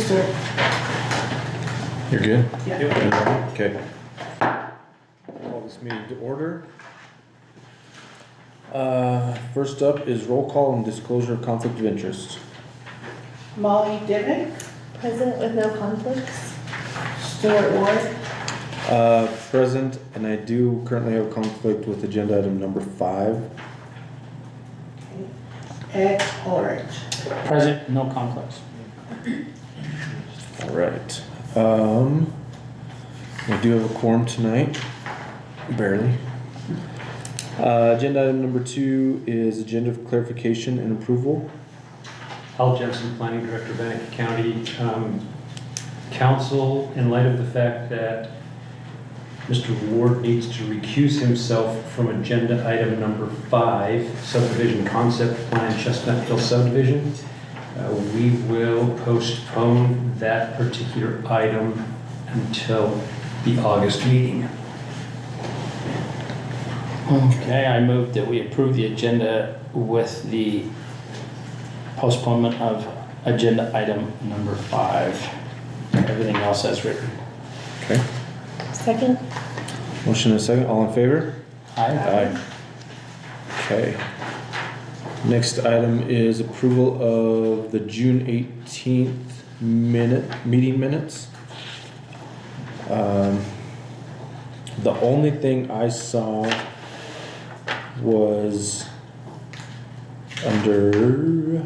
Stewart. You're good? Yeah. Okay. Call this meeting to order. First up is roll call and disclosure of conflict of interest. Molly Dimmick, Present with no conflicts. Stuart Ward, Present, and I do currently have a conflict with agenda item number 5. Ed Ulrich. Present, no conflicts. All right. We do have a quorum tonight, barely. Agenda item number 2 is agenda for clarification and approval. Hal Jensen, Planning Director, Bannock County. Council, in light of the fact that Mr. Ward needs to recuse himself from agenda item number 5, subdivision concept plan, Chestnut Hill subdivision, we will postpone that particular item until the August meeting. Okay, I move that we approve the agenda with the postponement of agenda item number 5. Everything else as written. Okay. Second. Motion and a second. All in favor? Aye. Okay. Next item is approval of the June 18th meeting minutes. The only thing I saw was under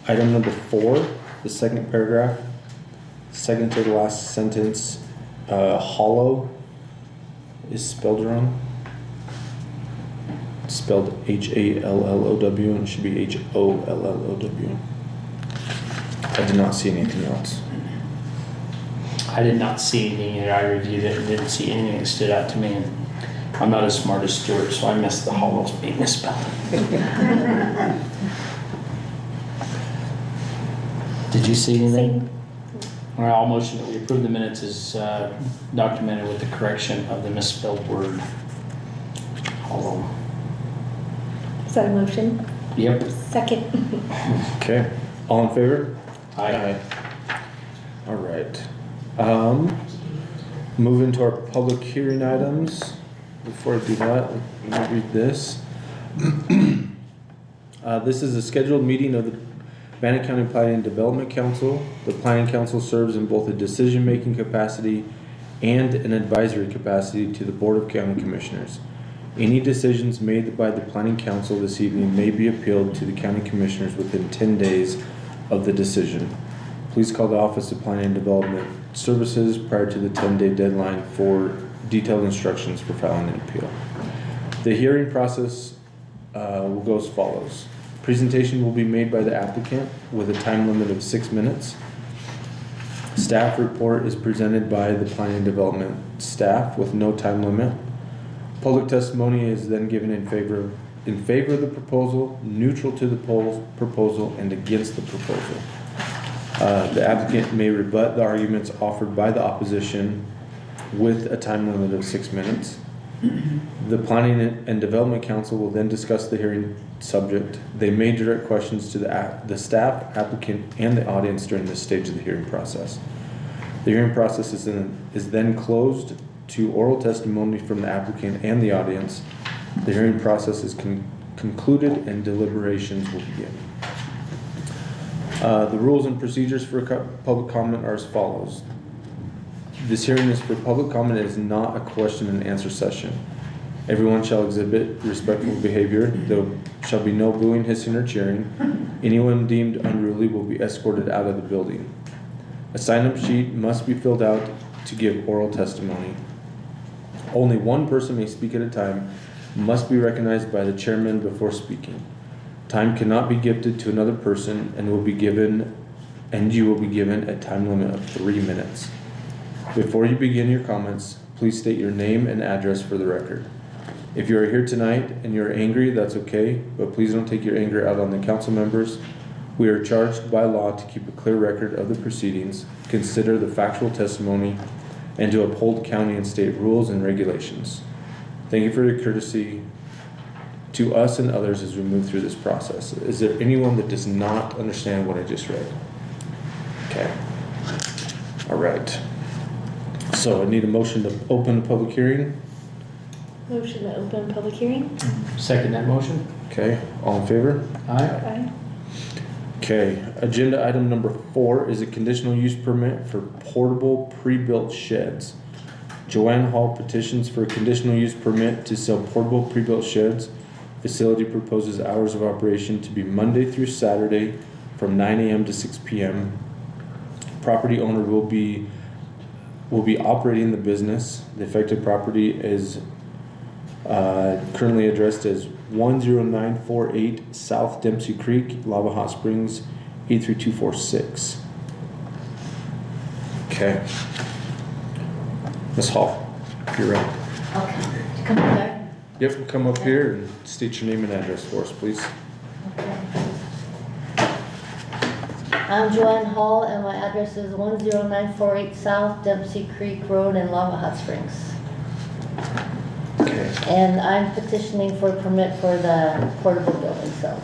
item number 4, the second paragraph, second to the last sentence, hollow is spelled wrong. It's spelled Hallow and it should be Hollow. I did not see anything else. I did not see anything either. I reviewed it and didn't see anything that stood out to me. And I'm not as smart as Stuart, so I missed the hollows being misspelled. Did you see anything? Same. All right, I'll motion that we approve the minutes as documented with the correction of the misspelled word. Hollow. Is that a motion? Yep. Second. Okay. All in favor? Aye. All right. Move into our public hearing items. Before I do that, let me read this. This is a scheduled meeting of the Bannock County Planning and Development Council. The Planning Council serves in both a decision-making capacity and an advisory capacity to the Board of County Commissioners. Any decisions made by the Planning Council this evening may be appealed to the County Commissioners within 10 days of the decision. Please call the Office of Planning and Development Services prior to the 10-day deadline for detailed instructions for filing an appeal. The hearing process will go as follows. Presentation will be made by the applicant with a time limit of 6 minutes. Staff report is presented by the Planning and Development staff with no time limit. Public testimony is then given in favor of the proposal, neutral to the proposal, and against the proposal. The applicant may rebut the arguments offered by the opposition with a time limit of 6 minutes. The Planning and Development Council will then discuss the hearing subject. They may direct questions to the staff, applicant, and the audience during this stage of the hearing process. The hearing process is then closed to oral testimony from the applicant and the audience. The hearing process is concluded and deliberations will begin. The rules and procedures for public comment are as follows. This hearing is for public comment. It is not a question and answer session. Everyone shall exhibit respectful behavior. There shall be no booing, hissing, or cheering. Anyone deemed unruly will be escorted out of the building. A sign-up sheet must be filled out to give oral testimony. Only one person may speak at a time, must be recognized by the chairman before speaking. Time cannot be gifted to another person and you will be given a time limit of 3 minutes. Before you begin your comments, please state your name and address for the record. If you are here tonight and you're angry, that's okay, but please don't take your anger out on the council members. We are charged by law to keep a clear record of the proceedings, consider the factual testimony, and to uphold county and state rules and regulations. Thank you for your courtesy to us and others as we move through this process. Is there anyone that does not understand what I just read? Okay. All right. So I need a motion to open the public hearing. Motion to open public hearing? Second that motion? Okay, all in favor? Aye. Aye. Okay, agenda item number 4 is a conditional use permit for portable pre-built sheds. Joanne Hall petitions for a conditional use permit to sell portable pre-built sheds. Facility proposes hours of operation to be Monday through Saturday from 9 a.m. to 6 p.m. Property owner will be operating the business. The affected property is currently addressed as 10948 South Dempsey Creek, Lava Hot Springs, 83246. Okay. Ms. Hall, if you're ready. Okay, come back. Yep, come up here and state your name and address for us, please. Okay. I'm Joanne Hall and my address is 10948 South Dempsey Creek Road in Lava Hot Springs. Okay. And I'm petitioning for a permit for the portable building cells.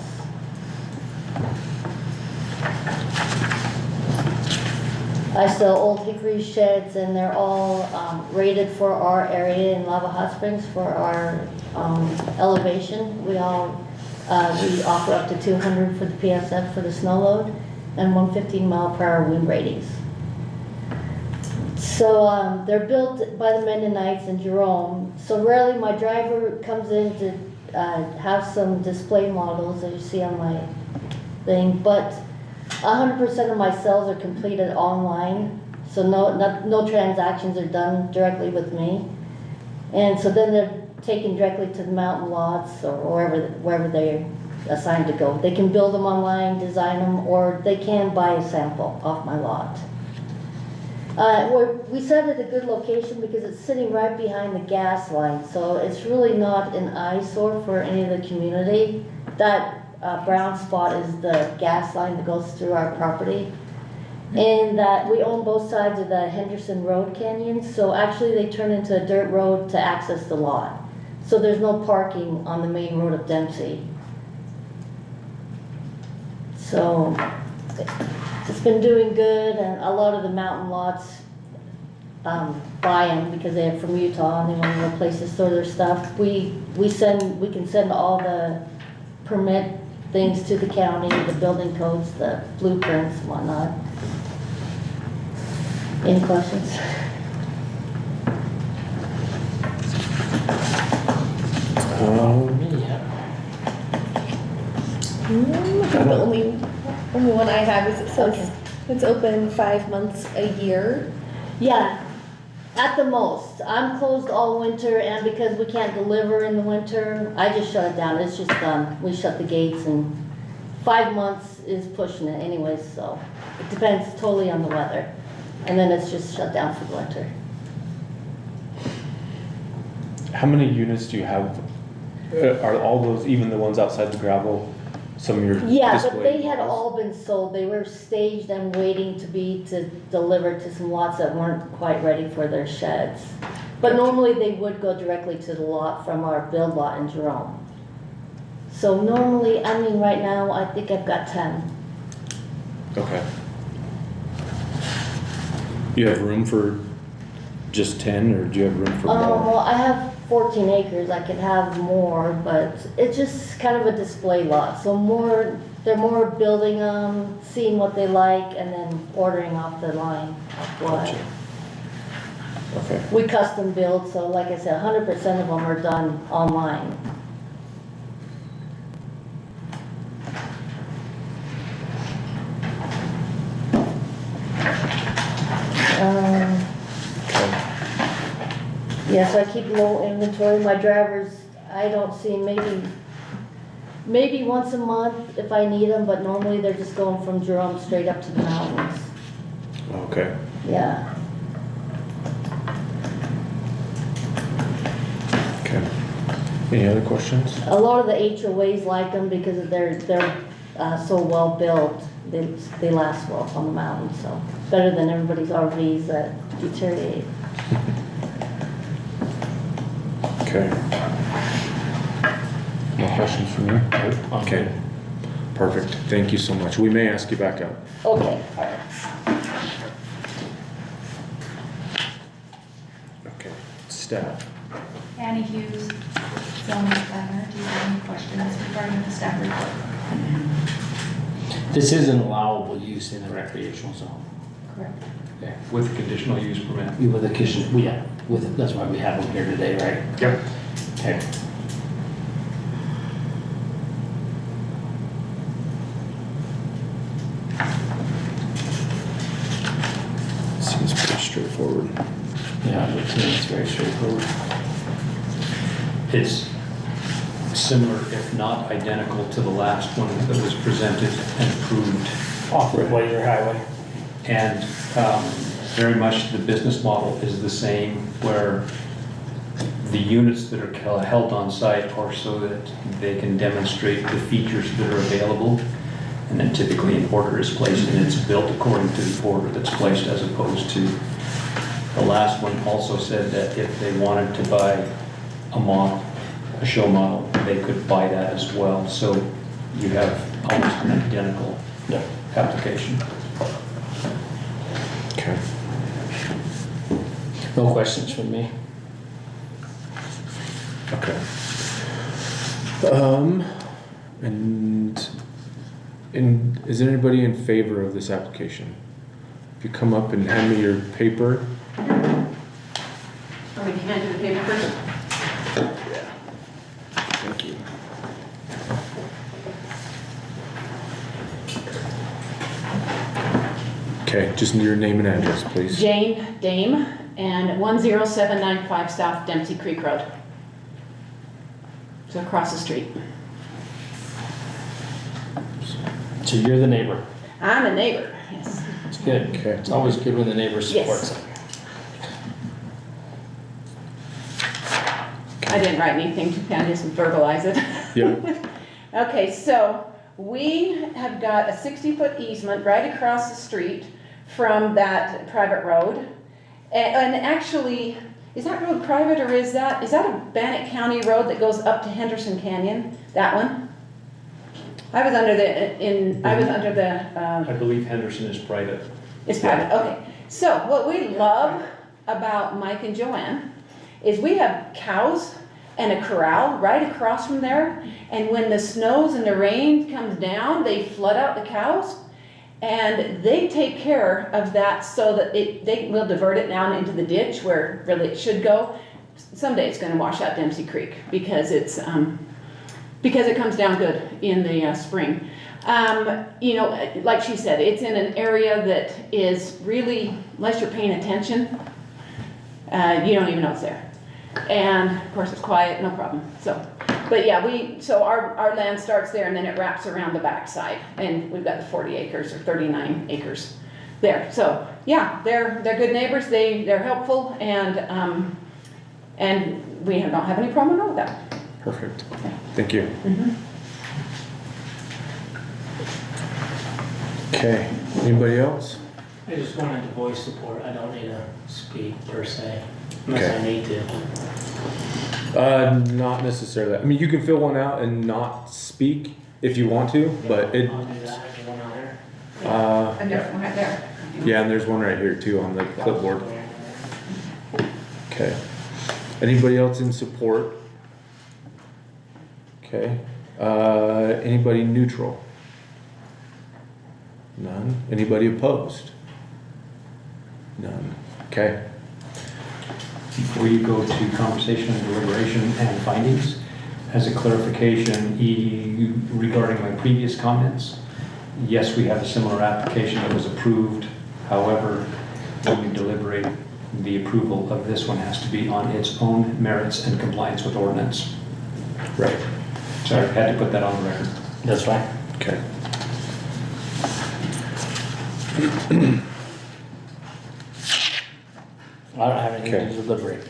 I sell old hickory sheds and they're all rated for our area in Lava Hot Springs for our elevation. We offer up to 200 for the PSF for the snow load and 115 mile per hour wind ratings. So they're built by the Mennonites in Jerome. So rarely my driver comes in to have some display models as you see on my thing, but 100% of my sales are completed online. So no transactions are done directly with me. And so then they're taken directly to the mountain lots or wherever they're assigned to go. They can build them online, design them, or they can buy a sample off my lot. We set it at a good location because it's sitting right behind the gas line, so it's really not an eyesore for any of the community. That brown spot is the gas line that goes through our property. And that we own both sides of the Henderson Road Canyon, so actually they turn into a dirt road to access the lot. So there's no parking on the main road of Dempsey. So it's been doing good, and a lot of the mountain lots buy them because they're from Utah and they want to know places to store their stuff. We can send all the permit things to the county, the building codes, the blueprints, and whatnot. Any questions? The only one I have is it says it's open 5 months a year. Yeah, at the most. I'm closed all winter, and because we can't deliver in the winter, I just shut it down. It's just done. We shut the gates, and 5 months is pushing it anyways, so it depends totally on the weather. And then it's just shut down for the winter. How many units do you have? Are all those, even the ones outside the gravel, some of your Yeah, but display they had models? all been sold. They were staged and waiting to be delivered to some lots that weren't quite ready for their sheds. But normally they would go directly to the lot from our build lot in Jerome. So normally, I mean, right now, I think I've got 10. Okay. You have room for just 10, or do you have room for more? Well, I have 14 acres. I could have more, but it's just kind of a display lot. So they're more building them, seeing what they like, and then ordering off the line. Gotcha. Okay. We custom build, so like I said, 100% of them are done online. Okay. Yeah, so I keep low inventory. My drivers, I don't see maybe once a month if I need them, but normally they're just going from Jerome straight up to the mountains. Okay. Yeah. Okay. Any other questions? A lot of the HOAs like them because they're so well built. They last well on the mountain, so better than everybody's RVs that deteriorate. Okay. No questions from you? Okay. Perfect. Thank you so much. We may ask you back up. Okay, all right. staff. Annie Hughes, zoning planner, do you have any questions regarding the staff report? This is an allowable use in a recreational zone. Correct. Okay. With conditional use permit. With a kitchen, yeah, with, that's why we have them here today, right? Yep. Okay. Seems pretty straightforward. Yeah, it seems very straightforward. It's similar, if not identical, to the last one that was presented and approved. Off of Blazer Highway. And very much the business model is the same, where the units that are held on site are so that they can demonstrate the features that are available. And then typically an order is placed and it's built according to the order that's placed, as opposed to the last one also said that if they wanted to buy a model, a show model, they could buy that as well. So you have almost an identical Yeah. application. Okay. No questions from me. Okay. And is there anybody in favor of this application? If you come up and hand me your paper. Are we hand you the paper first? Thank you. Okay, just your name and address, please. Jane Dame, and 10795 South Dempsey Creek Road. So across the street. So you're the neighbor. I'm a neighbor, yes. It's good. Okay. It's always good when the neighbor supports it. I didn't write anything, I just verbalize it. Yep. Okay, so we have got a 60-foot easement right across the street from that private road. And actually, is that road private, or is that a Bannock County road that goes up to Henderson Canyon? That one? I was under I believe Henderson is private. it's private, okay. So what we love about Mike and Joanne is we have cows and a corral right across from there. And when the snows and the rain comes down, they flood out the cows. And they take care of that so that they will divert it down into the ditch where really it should go. Someday it's gonna wash out Dempsey Creek because because it comes down good in the spring. You know, like she said, it's in an area that is really, unless you're paying attention, you don't even know it's there. And of course it's quiet, no problem. So, but yeah, so our land starts there and then it wraps around the backside, and we've got the 40 acres or 39 acres there. So yeah, they're good neighbors. They're helpful, and we don't have any problem at all with that. Perfect. Thank you. Okay, anybody else? I just wanted to voice support. I don't need to speak per se, unless Okay. I need to. Not necessarily. I mean, you can fill one out and not speak if you want to, but I'll do that. There's one out there. A different one right there. yeah, and there's one right here too on the clipboard. Okay. Anybody else in support? Okay. Anybody neutral? None. Anybody opposed? None. Okay. Before you go to conversation and deliberation and findings, as a clarification, regarding my previous comments, yes, we have a similar application that was approved. However, when we deliberate, the approval of this one has to be on its own merits and compliance with ordinance. Right. Sorry, I had to put that on the record. That's fine. Okay. I don't have anything Okay. to deliberate.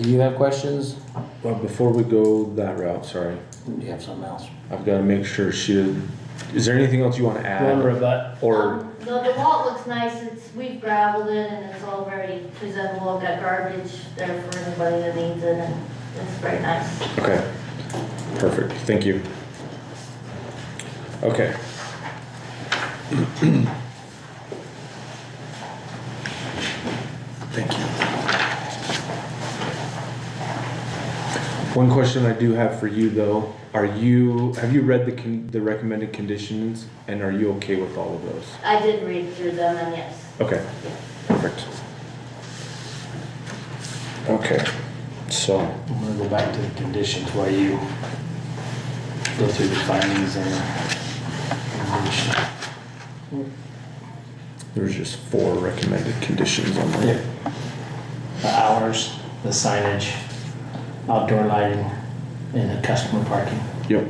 Do you have questions? Well, before we go that route, sorry, Do you have something else? I've got to make sure is there anything else you want to You want to add? rebut? Or, No, the lot looks nice, we've gravelled it and it's all very presentable, got garbage there for anybody that needs it, and it's very nice. okay, perfect, thank you. Okay. Thank you. One question I do have for you though, have you read the recommended conditions and are you okay with all of those? I did read through them and yes. Okay, perfect. Okay, so, I'm gonna go back to the conditions while you go through the findings and condition. there's just 4 recommended conditions on there. Yep. The hours, the signage, outdoor lighting, and the customer parking. Yep.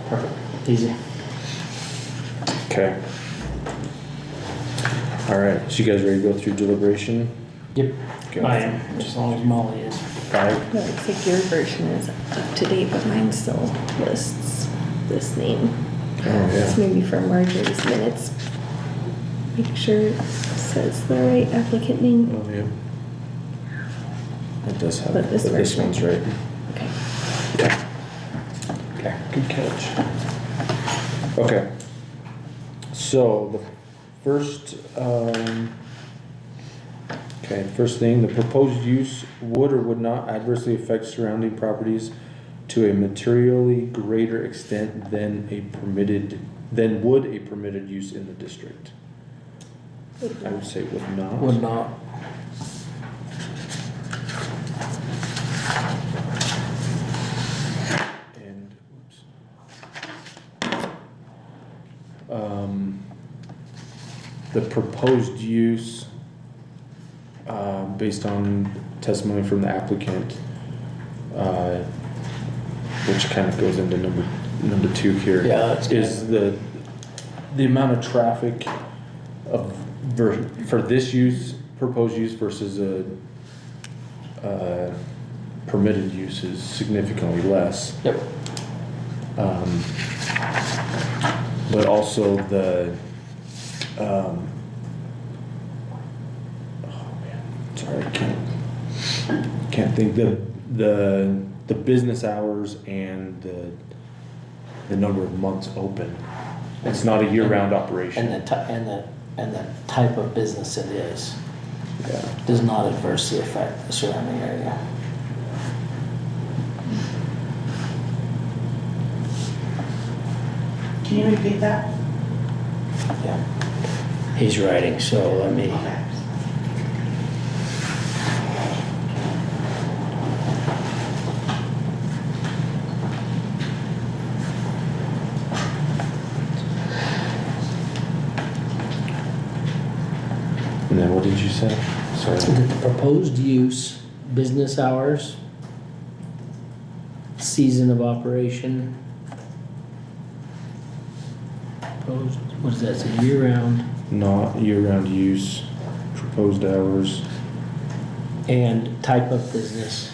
Perfect. Easy. Okay. All right, so you guys ready to go through deliberation? Yep. Okay. I am, as long as Molly is. 5? No, looks like your version is up to date, but mine still lists this name. Oh, It's yeah. maybe for Marjorie's minutes. Make sure it says the right applicant name. Oh, yeah. It does have, But but this this version. one's right. Okay. Yeah. Okay, good catch. Okay. So, the first thing, the proposed use would or would not adversely affect surrounding properties to a materially greater extent than would a permitted use in the district. I would say would not. Would not. And, whoops. The proposed use, based on testimony from the applicant, which kind of goes into number 2 here. Yeah, that's good. Is the amount of traffic for this proposed use versus a permitted use is significantly less. Yep. But also oh man, sorry, I can't think the business hours and the number of months open. It's not a year-round operation. And the type of business it is Yeah. does not adversely affect the surrounding area. Can you repeat that? Yeah. He's writing, so let me. Okay. And then what did you say? Sorry. The proposed use, business hours, season of operation. Proposed, what does that say, year round? Not year-round use, proposed hours. And type of business.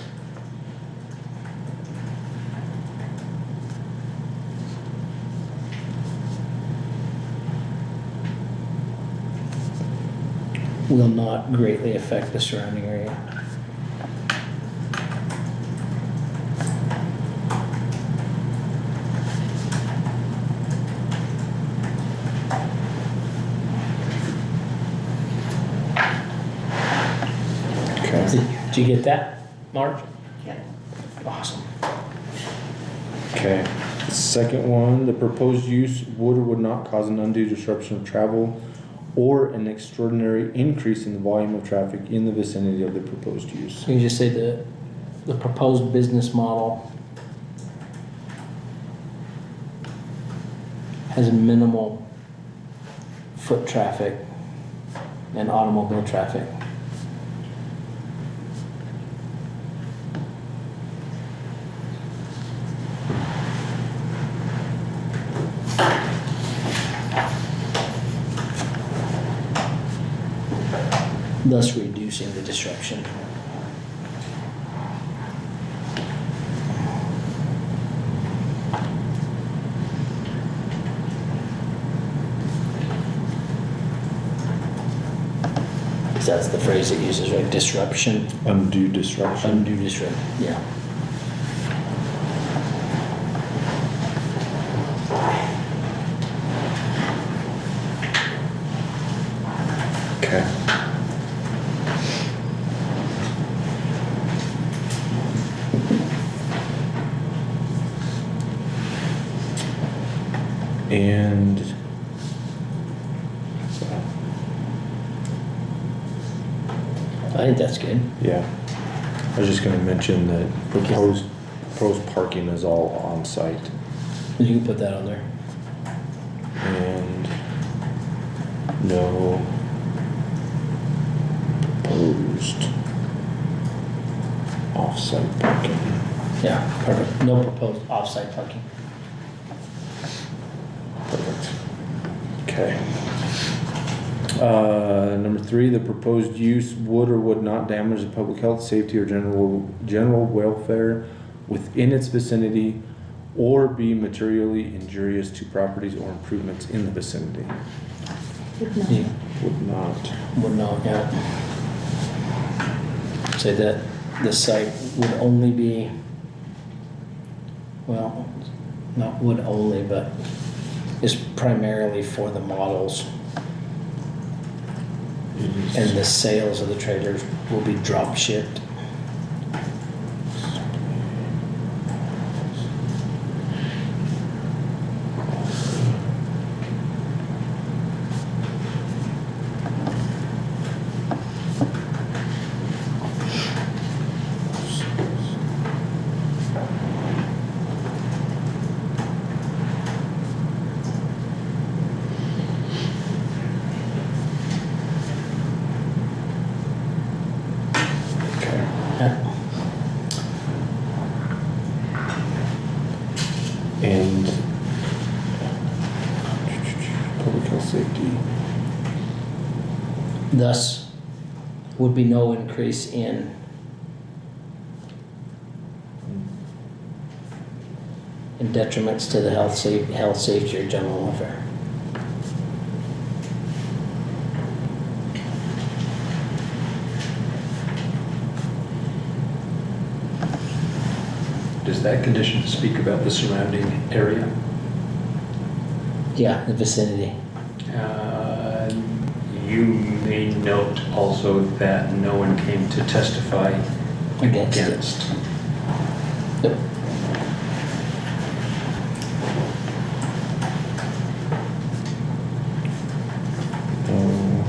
Will not greatly affect the surrounding area. Okay. Did you get that, Marge? Yeah. Awesome. Okay. Second one, the proposed use would or would not cause an undue disruption of travel or an extraordinary increase in the volume of traffic in the vicinity of the proposed use. You can just say the proposed business model has minimal foot traffic and automobile traffic. Thus reducing the disruption. Because that's the phrase it uses, right? Disruption, Undue disruption. undue disruption, yeah. Okay. And I think that's good. yeah, I was just gonna mention that proposed parking is all on site. You can put that on there. And no proposed off-site parking. Yeah, perfect. No proposed off-site parking. Perfect. Okay. Number 3, the proposed use would or would not damage the public health, safety, or general welfare within its vicinity, or be materially injurious to properties or improvements in the vicinity. Yeah. Would not. Would not, yeah. Say that the site would only be, well, not would only, but is primarily for the models, and the sales of the trailers will be drop shipped. Okay. And public health safety. Thus, would be no increase in detriments to the health, safety, or general welfare. Does that condition speak about the surrounding area? Yeah, the vicinity. You may note also that no one came to testify Against it. against. Yep. No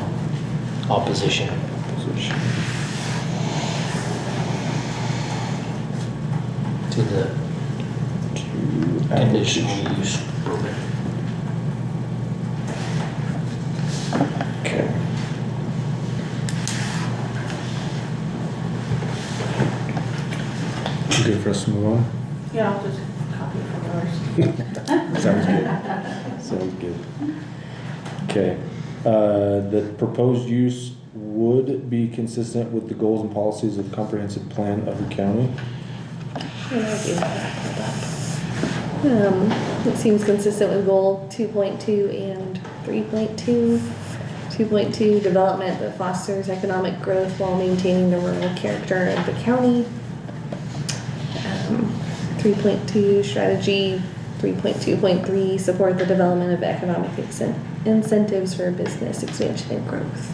Opposition. opposition. To the To conditional use permit. Okay. You good for us to move on? Yeah, I'll just copy from yours. Sounds good. Sounds good. Okay, the proposed use would be consistent with the goals and policies of the comprehensive plan of the county. It seems consistent with goal 2.2 and 3.2. 2.2, development that fosters economic growth while maintaining the rural character of the county. 3.2, strategy. 3.2.3, support the development of economic incentives for business expansion and growth.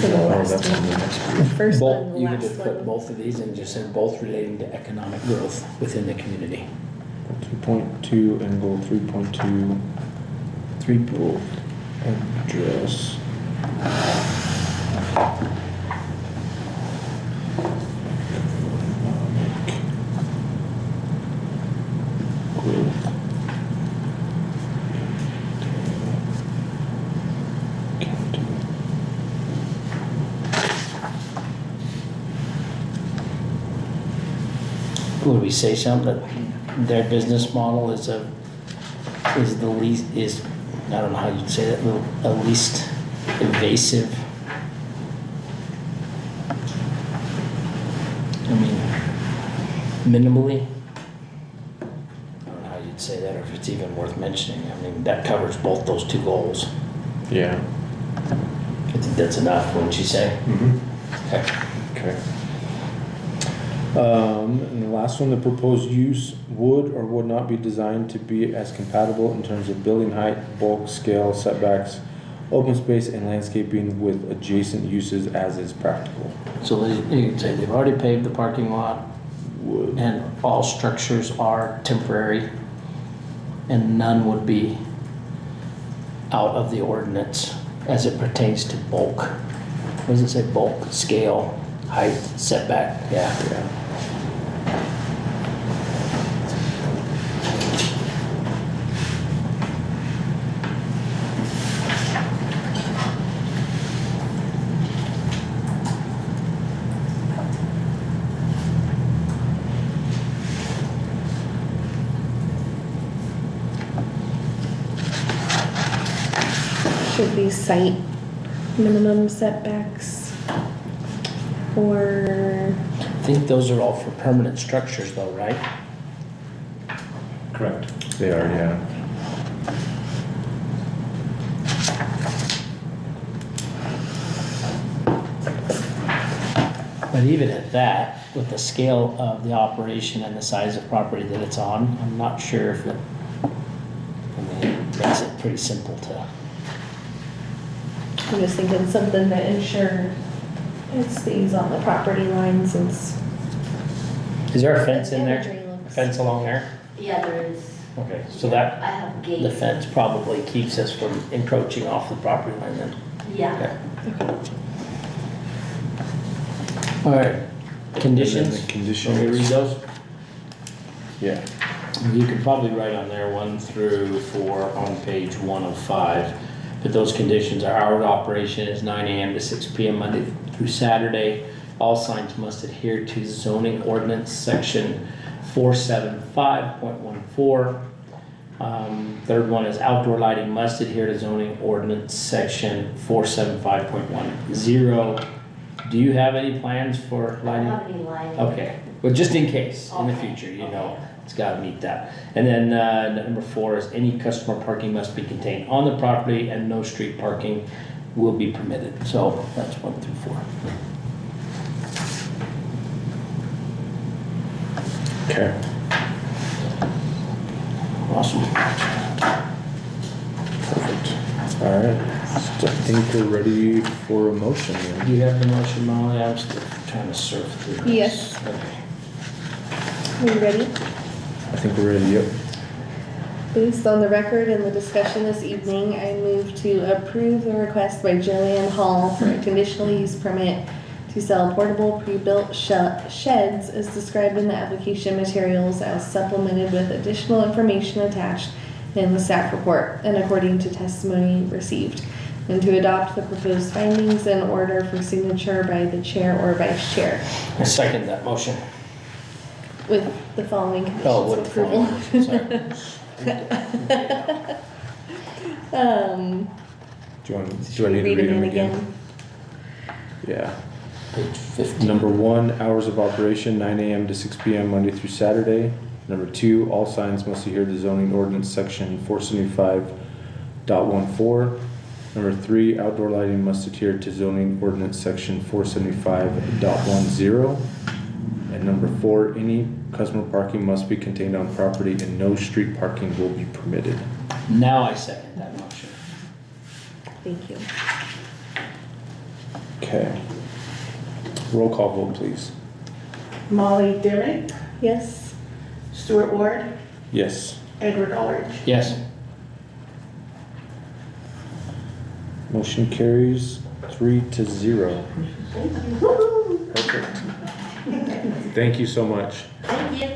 So the last that's on the one. next The first one, Both, the you could last just put one. both of these and just say both relating to economic growth within the community. 2.2 and goal 3.2. 3 will address. Growth. County. Would we say something that their business model is the least, I don't know how you'd say that, the least invasive? I mean, minimally? I don't know how you'd say that, or if it's even worth mentioning. I mean, that covers both those two goals. Yeah. I think that's enough, wouldn't you say? Okay. Okay. And the last one, the proposed use would or would not be designed to be as compatible in terms of building height, bulk, scale, setbacks, open space, and landscaping with adjacent uses as is practical. So you can say they've already paved the parking lot Would. and all structures are temporary. and none would be out of the ordinance as it pertains to bulk. What does it say? Bulk, scale, height, setback, yeah. Should be site minimum setbacks or, I think those are all for permanent structures though, right? Correct. They are, yeah. But even at that, with the scale of the operation and the size of property that it's on, I'm not sure if it, I mean, it makes it pretty simple to. I'm just thinking something to ensure it stays on the property line since. Is there a fence in Imagery there? looks- Fence along there? Yeah, there is. Okay, so that, I have gates. the fence probably keeps us from encroaching off the property line then. Yeah. All right, And conditions? then the conditions. Want me to read those? Yeah. You could probably write on there 1 through 4 on page 1 of 5. But those conditions are hour of operation is 9 AM to 6 PM Monday through Saturday. All signs must adhere to zoning ordinance section 475.14. Third one is outdoor lighting must adhere to zoning ordinance section 475.10. Do you have any plans for I don't lighting? have any lighting. Okay, well, just in case, in the Okay. future, you know, Okay. it's gotta meet that. And then, number 4 is any customer parking must be contained on the property and no street parking will be permitted. So that's 1 through 4. Okay. Awesome. Perfect. All right. So I think we're ready for a motion Do then. you have the motion, Molly? I'm still trying to surf through this. Yes. Okay. Are you ready? I think we're ready, yep. Based on the record and the discussion this evening, I move to approve the request by Joanne Hall for a conditional use permit to sell portable pre-built sheds as described in the application materials as supplemented with additional information attached in the staff report and according to testimony received, and to adopt the proposed findings in order for signature by the chair or vice chair I second that motion. with the following conditions Oh, of with the approval. following, Do I need to Read read them them in again? again. Yeah. Page 15. Number 1, hours of operation 9 AM to 6 PM Monday through Saturday. Number 2, all signs must adhere to zoning ordinance section 475.14. Number 3, outdoor lighting must adhere to zoning ordinance section 475.10. And number 4, any customer parking must be contained on property and no street parking will be permitted. Now I second that motion. Thank you. Okay. Roll call vote, please. Molly Dimick, Yes? Stuart Ward, Yes. Edward Aldrich. Yes. Motion carries 3-0. Perfect. Thank you so much. Thank you.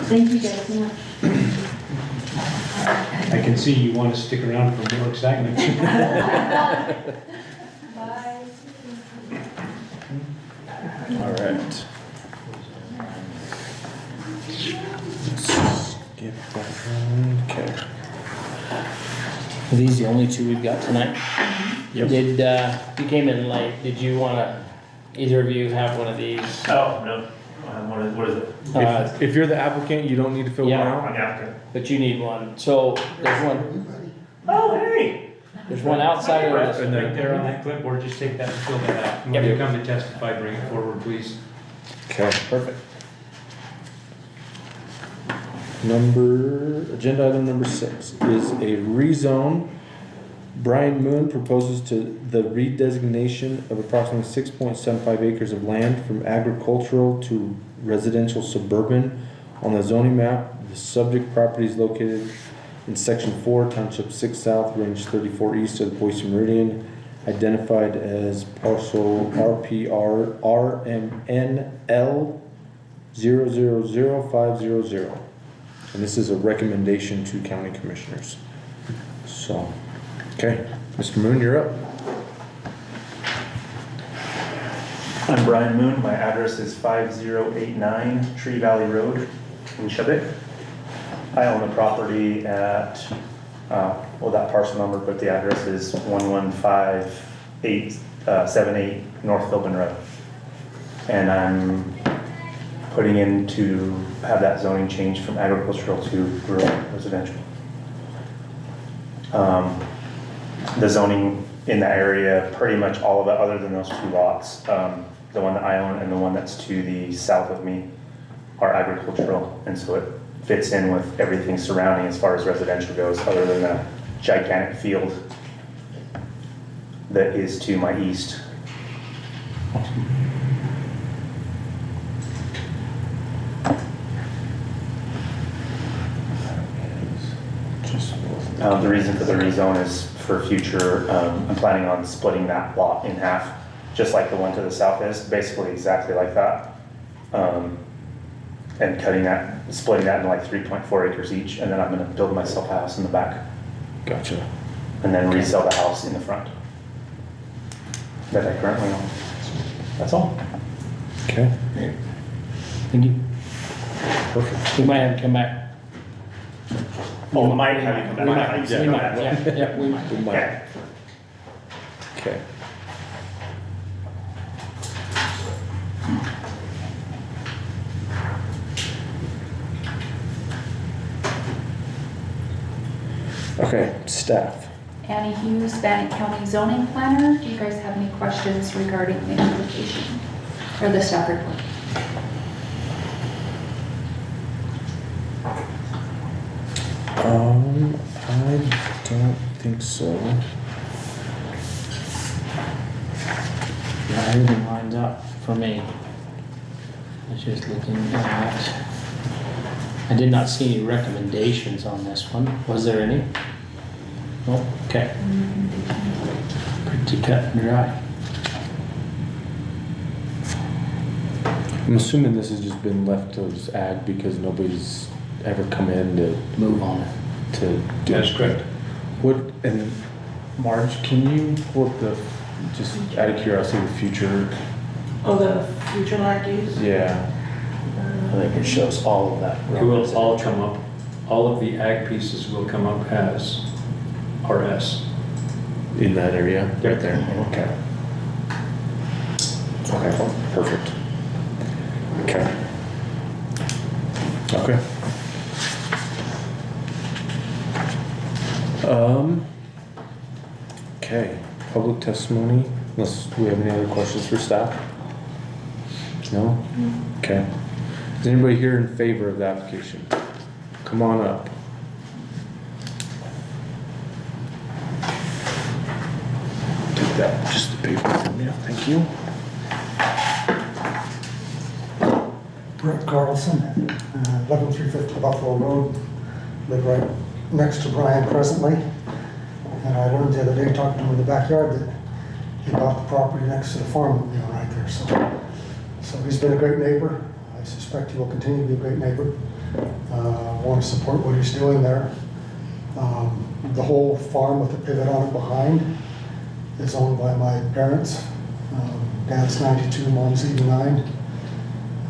Thank you guys so much. I can see you want to stick around for more excitement. All right. Let's get that one. Okay. Are these the only 2 we've got tonight? Yep. Did, you came in late, did you wanna, either of you have one of these? Oh, no. What is it? If you're the applicant, you don't need to fill one Yeah. out. I'm the applicant. But you need one, so there's one, Oh, hey! there's one outside of Right this. there on that clipboard, just take that and fill that out. When Yep. you come to testify, bring it forward, please. Okay. Perfect. Agenda item number 6 is a rezone. Brian Moon proposes to the redesignation of approximately 6.75 acres of land from agricultural to residential suburban On the zoning map, the subject property is located in section 4, township 6 south, range 34 east of the Boise Meridian, identified as parcel RPR RMNL 000500. And this is a recommendation to county commissioners. So, okay, Mr. Moon, you're up. I'm Brian Moon. My address is 5089 Tree Valley Road in Chubbuck. I own the property at, well, that parcel number, but the address is 11578 North Philbin Road. And I'm putting in to have that zoning change from agricultural to rural residential. The zoning in that area, pretty much all of it other than those 2 lots, the one that I own and the one that's to the south of me, are agricultural, and so it fits in with everything surrounding as far as residential goes, other than the gigantic field that is to my east. The reason for the rezone is for future, I'm planning on splitting that lot in half, just like the one to the south is, basically exactly like that. And cutting that, splitting that into like 3.4 acres each, and then I'm gonna build myself a house in the back. Gotcha. And then resell the house in the front that I currently own. That's all. Okay, Thank you. perfect. We might have to come back. Oh, might have you come back. We might, Yeah. we might, yeah, we might. We might. Okay. Okay. Okay, staff. Annie Hughes, Bannock County Zoning Planner. Do you guys have any questions regarding the application or the staff report? I don't think so. Yeah, everything lines up for me. I was just looking at, I did not see any recommendations on this one. Was there any? No, okay. Pretty cut and dry. I'm assuming this has just been left as ag because nobody's ever come in to Move on it. do. That's correct. What, and Marge, can you pull up the, just out of curiosity, the future? Oh, the future land use? Yeah. I think it shows all of that. It will all come up, all of the ag pieces will come up as RS. In that area, Yep. right there, okay. Okay, perfect. Okay. Okay. Okay, public testimony, unless we have any other questions for staff? No? Okay. Is anybody here in favor of the application? Come on up. Take that, just the paper from you, thank you. Brett Carlson, 11350 Buffalo Road, live right next to Brian presently. And I learned the other day, talking to him in the backyard, that he bought the property next to the farm, right there. So he's been a great neighbor. I suspect he will continue to be a great neighbor. Want to support what he's doing there. The whole farm with the pivot on it behind is owned by my parents. Dad's 92, mom's 89.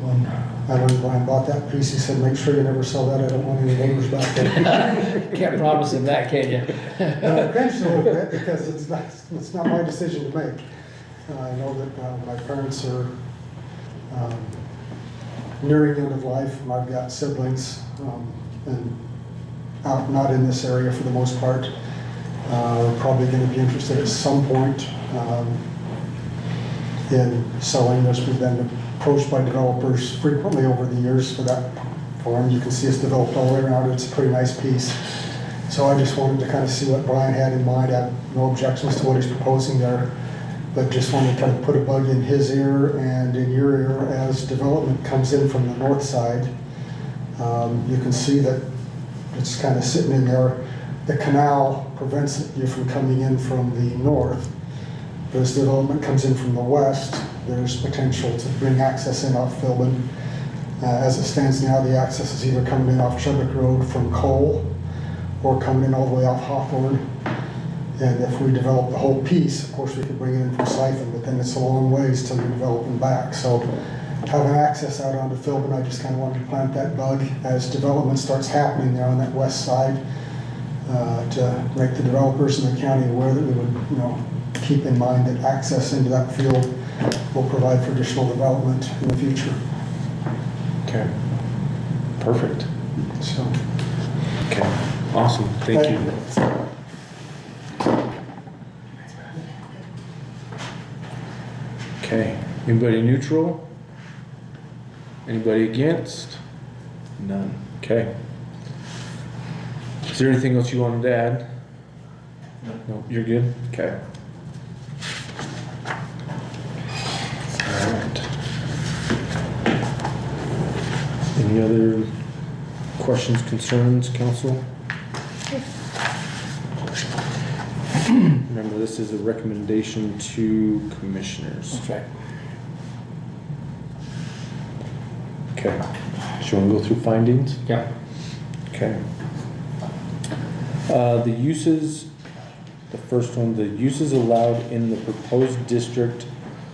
When I learned Brian bought that piece, he said, make sure you never sell that, I don't want any neighbors back there. Can't promise him that, can you? I cringed a little bit because it's not my decision to make. I know that my parents are nearing the end of life, and I've got siblings, and not in this area for the most part. Probably going to be interested at some point in selling this. We've been approached by developers frequently over the years for that farm. You can see it's developed all the way around. It's a pretty nice piece. So I just wanted to kind of see what Brian had in mind. I have no objections to what he's proposing there, but just wanted to kind of put a bug in his ear and in your ear as development comes in from the north side. You can see that it's kind of sitting in there. The canal prevents you from coming in from the north. But as development comes in from the west, there's potential to bring access in off Philbin. As it stands now, the access is either coming in off Chubbuck Road from Cole or coming in all the way off Hawthorne. And if we develop the whole piece, of course, we could bring it in from Siphon, but then it's a long ways till you're developing back. So having access out onto Philbin, I just kind of wanted to plant that bug as development starts happening there on that west side, to make the developers in the county aware that we would, keep in mind that access into that field will provide for additional development in the future. Okay. Perfect. So. Okay. Awesome. Thank you. Okay. Anybody neutral? Anybody against? None. Okay. Is there anything else you wanted to add? No, you're good? Okay. Alright. Any other questions, concerns, council? Remember, this is a recommendation to commissioners. That's right. Okay. So you want to go through findings? Yeah. Okay. The uses, the first one, the uses allowed in the proposed district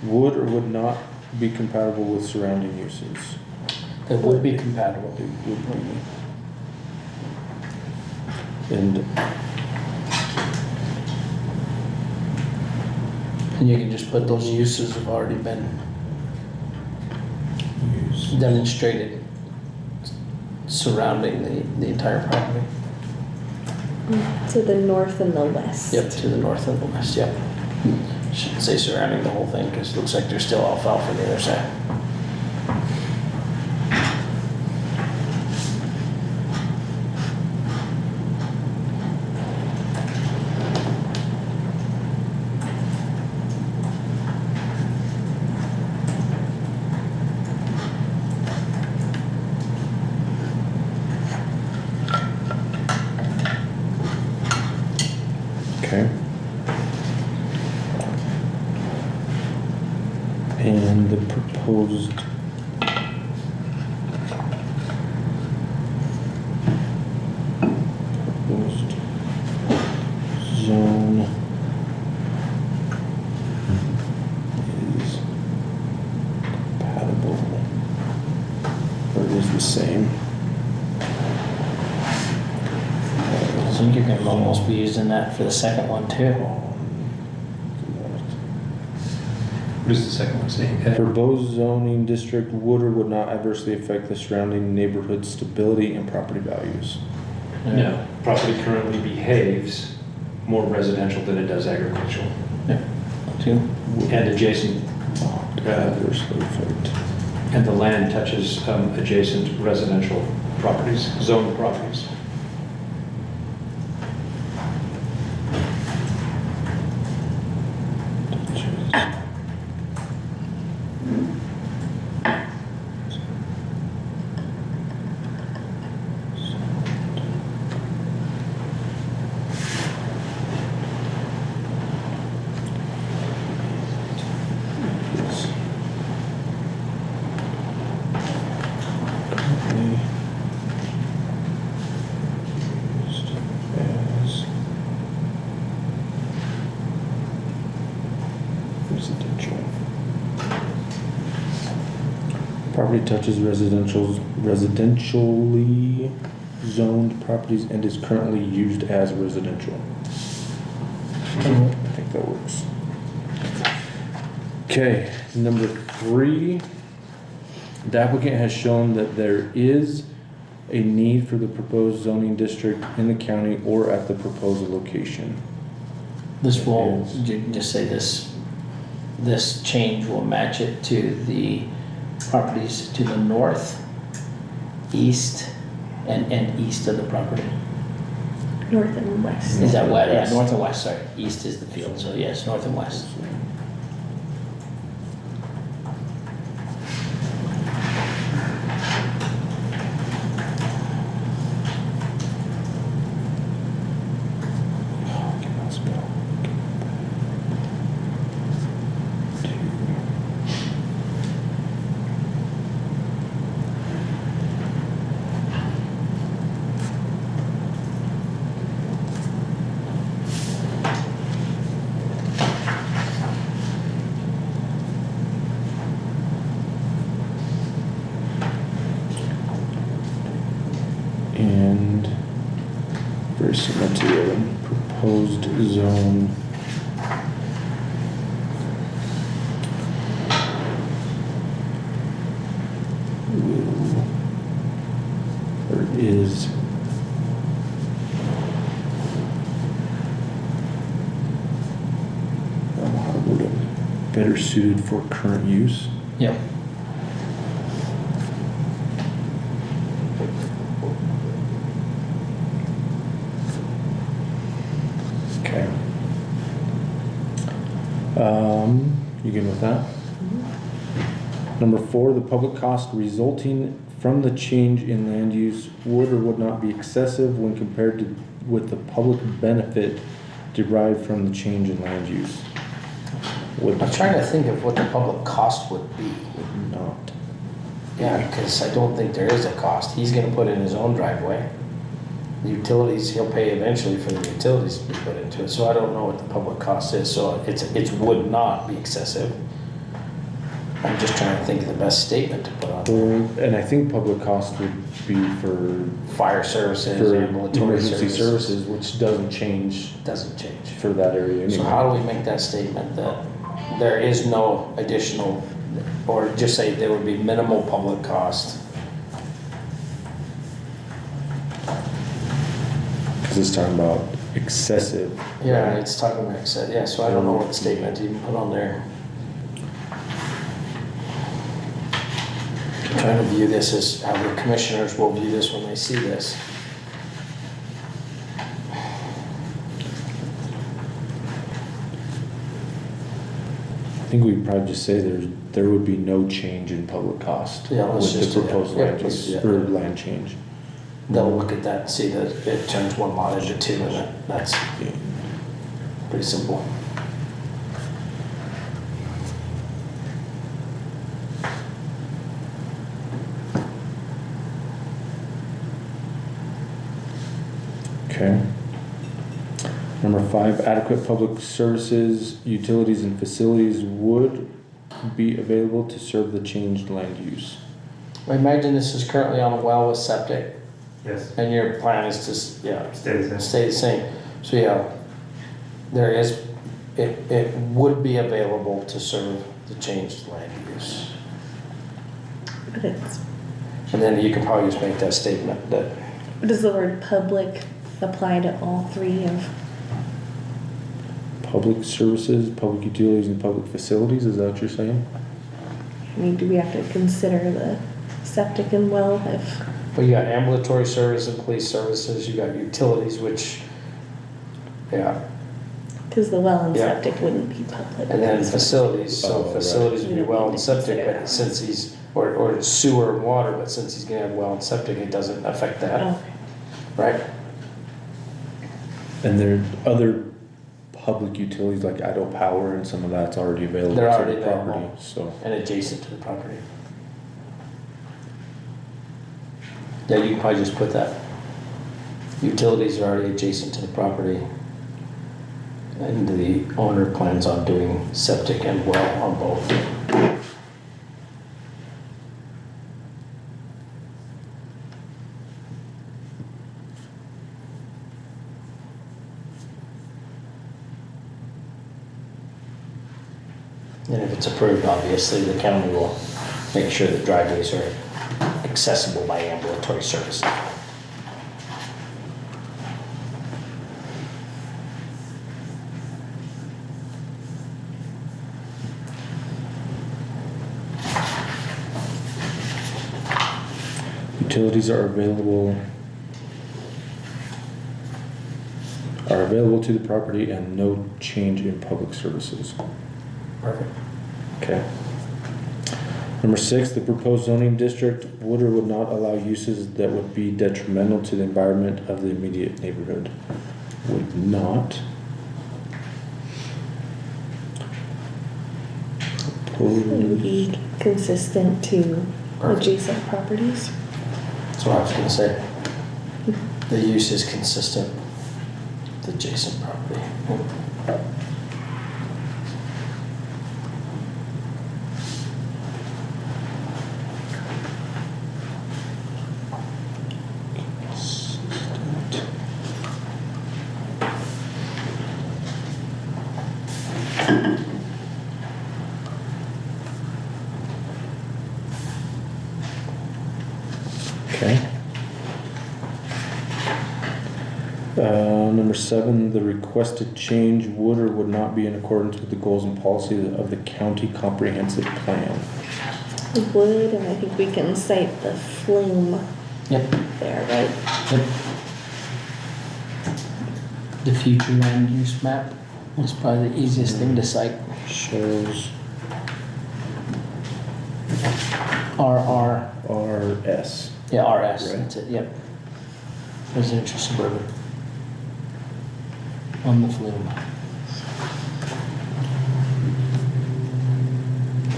would or would not be compatible with surrounding uses. That would be compatible. It would be. And you can just put those uses have already been use. demonstrated surrounding the entire property. To the north and the west. Yep, to the north and the west, yep. Shouldn't say surrounding the whole thing, because it looks like there's still alfalfa on the other side. Okay. And the proposed zone is compatible, or is the same. I think you're gonna almost be using that for the second one too. What does the second one say? Proposed zoning district would or would not adversely affect the surrounding neighborhood stability and property values. No, property currently behaves more residential than it does agricultural. Two. And adjacent, Not adversely affect. and the land touches adjacent residential properties, zoned properties. Property touches residentially zoned properties and is currently used as residential. I think that works. Okay, number 3. The applicant has shown that there is a need for the proposed zoning district in the county or at the proposed location. This will, Yes. just say this change will match it to the properties to the north, east, and east of the property. North and west. Is that what? Yeah, West. north and west, sorry. East is the field, so yes, north and west. Comparison material, proposed zone. There is. I don't know how to word it. Better suited for current use. Yep. Okay. You good with that? Number 4, the public cost resulting from the change in land use would or would not be excessive when compared to with the public benefit derived from the change in land use. Would I'm trying to think of what the public cost would be. not. Yeah, because I don't think there is a cost. He's gonna put in his own driveway. The utilities, he'll pay eventually for the utilities to be put into it, so I don't know what the public cost is, so it would not be excessive. I'm just trying to think of the best statement to put on. And I think public cost would be for Fire services, for ambulatory emergency services. services, which doesn't change Doesn't change. for that area So anyway. how do we make that statement that there is no additional, or just say there would be minimal public cost? Because it's talking about excessive. Yeah, it's talking about, yeah, so I don't know what statement to even put on there. I'm trying to view this as how the commissioners will view this when they see this. I think we could probably just say there would be no change in public cost Yeah, let's with just the do that. proposed Yeah, land let's use, do or that. land change. They'll look at that and see that it turns one lot into two, and that's pretty simple. Okay. Number 5, adequate public services, utilities and facilities would be available to serve the changed land use. I imagine this is currently on a well with septic, Yes, and your plan is to, yeah, stay the same. stay the same. So yeah, there is, it would be available to serve the changed land use. But it's, And then you can probably just make that statement that, does the word public apply to all three of, Public services, public utilities, and public facilities, is that what you're saying? I mean, do we have to consider the septic and well if, well, you got ambulatory service and police services, you got utilities, which, yeah, cause the well and Yeah. septic wouldn't be public. and then facilities, so Oh, right. facilities would be well and septic, Consider. but since he's, or sewer and water, but since he's gonna have well and septic, it doesn't affect that, Oh, right? And there are other public utilities like Idaho Power and some of that's already available They're to already the property, available. so. And adjacent to the property. Yeah, you can probably just put that. Utilities are already adjacent to the property. And the owner plans on doing septic and well on both. And if it's approved, obviously, the county will make sure that driveways are accessible by ambulatory services. Utilities are available to the property and no change in public services. Perfect. Okay. Number 6, the proposed zoning district would or would not allow uses that would be detrimental to the environment of the immediate neighborhood. Would not. it would be consistent to Perfect. adjacent properties. That's what I was gonna say. The use is consistent with the adjacent property. Okay. Number 7, the requested change would or would not be in accordance with the goals and policies of the county comprehensive plan. It would, and I think we can cite the flume Yep. there, right? Yep. The future land use map was probably the easiest thing to cite. Shows RR, RS. yeah, RS, Right. that's it, yep. Residential suburban. On the flume.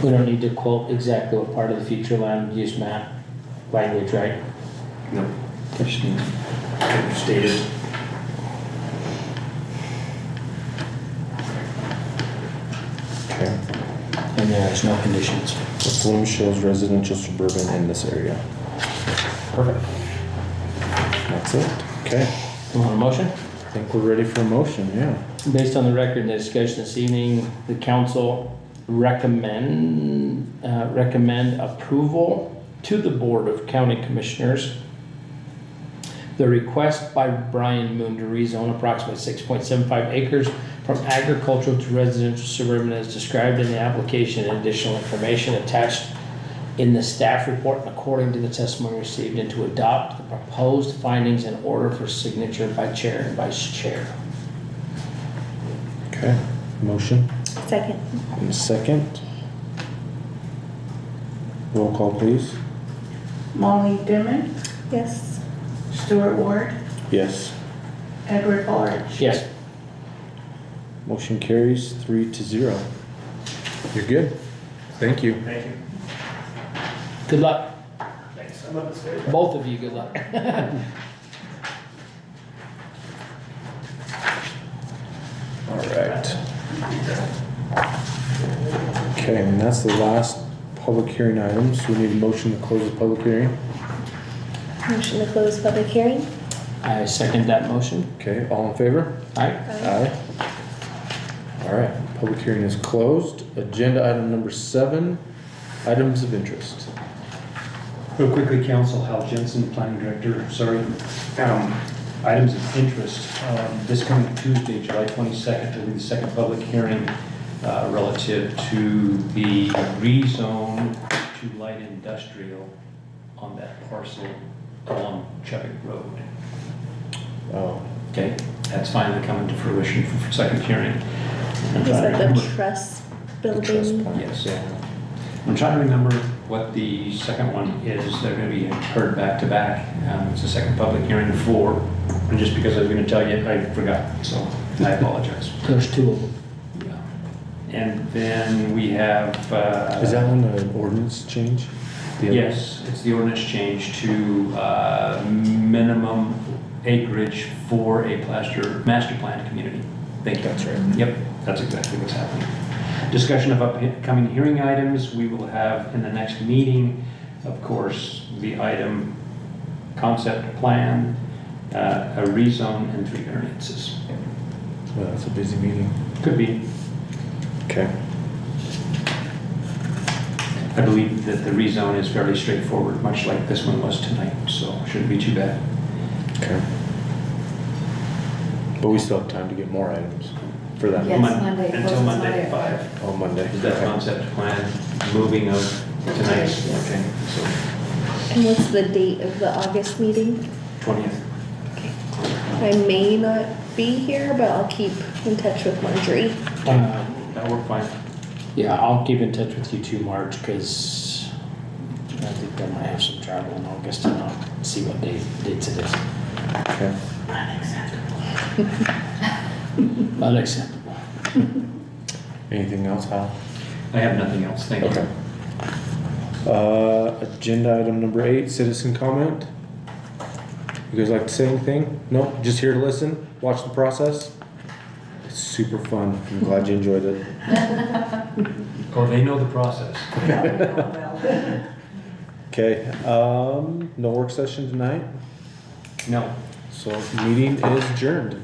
We don't need to quote exactly what part of the future land use map language, right? No, just needs to be stated. Okay. And there's no conditions. The flume shows residential suburban in this area. Perfect. That's it. Okay. You want a motion? I think we're ready for a motion, yeah. Based on the record and the discussion this evening, the council recommend approval to the Board of County Commissioners. The request by Brian Moon to rezone approximately 6.75 acres from agricultural to residential suburban as described in the application and additional information attached in the staff report and according to the testimony received, and to adopt the proposed findings in order for signature by chair and vice chair. Okay. Motion Second. and a second. Roll call, please. Molly Dimon, Yes. Stuart Ward, Yes. Edward Large. Yes. Motion carries 3-0. You're good. Thank you. Thank you. Good luck. Thanks. I love this video. Both of you, good luck. All right. Okay, and that's the last public hearing item, so we need a motion to close the public hearing. Motion to close public hearing? I second that motion. Okay, all in favor? Aye. Aye. All right, public hearing is closed. Agenda item number 7, items of interest. Real quickly, Council, Hal Jensen, Planning Director, sorry. Items of interest, this coming Tuesday, July 22nd, will be the second public hearing relative to the rezone to light industrial on that parcel along Chubbuck Road. Oh, Okay, that's finally coming to fruition for second hearing. I'm Is trying to that remember- the truss the trust building? plan. Yes. I'm trying to remember what the second one is. They're gonna be heard back to back. It's the second public hearing for, and just because I was gonna tell you, I forgot, so I apologize. There's 2 of them. Yeah. And then we have, Is that one an ordinance change? The other- yes, it's the ordinance change to minimum acreage for a master planned community. Thank you. That's right. Yep, that's exactly what's happening. Discussion of upcoming hearing items, we will have in the next meeting, of course, the item concept plan, a rezone, and 3 variances. Well, that's a busy meeting. Could be. Okay. I believe that the rezone is fairly straightforward, much like this one was tonight, so shouldn't be too bad. Okay. But we still have time to get more items for that. Yes, Monday. Until Closes Monday Monday at at 5. Oh, Monday. Is that Okay. concept plan moving of tonight's? Okay, so And what's the date of the August meeting? 20th. I may not be here, but I'll keep in touch with Marjorie. That'll work fine. Yeah, I'll keep in touch with you too, Marge, because I think I might have some travel in August and I'll see what dates it is. Okay. Unacceptable. Anything else, Hal? I have nothing else, thank you. Okay. Agenda item number 8, citizen comment. You guys like to say anything? No, just here to listen, watch the process? It's super fun. I'm glad you enjoyed it. Or they know the process. Okay, no work session tonight, No. so meeting is adjourned.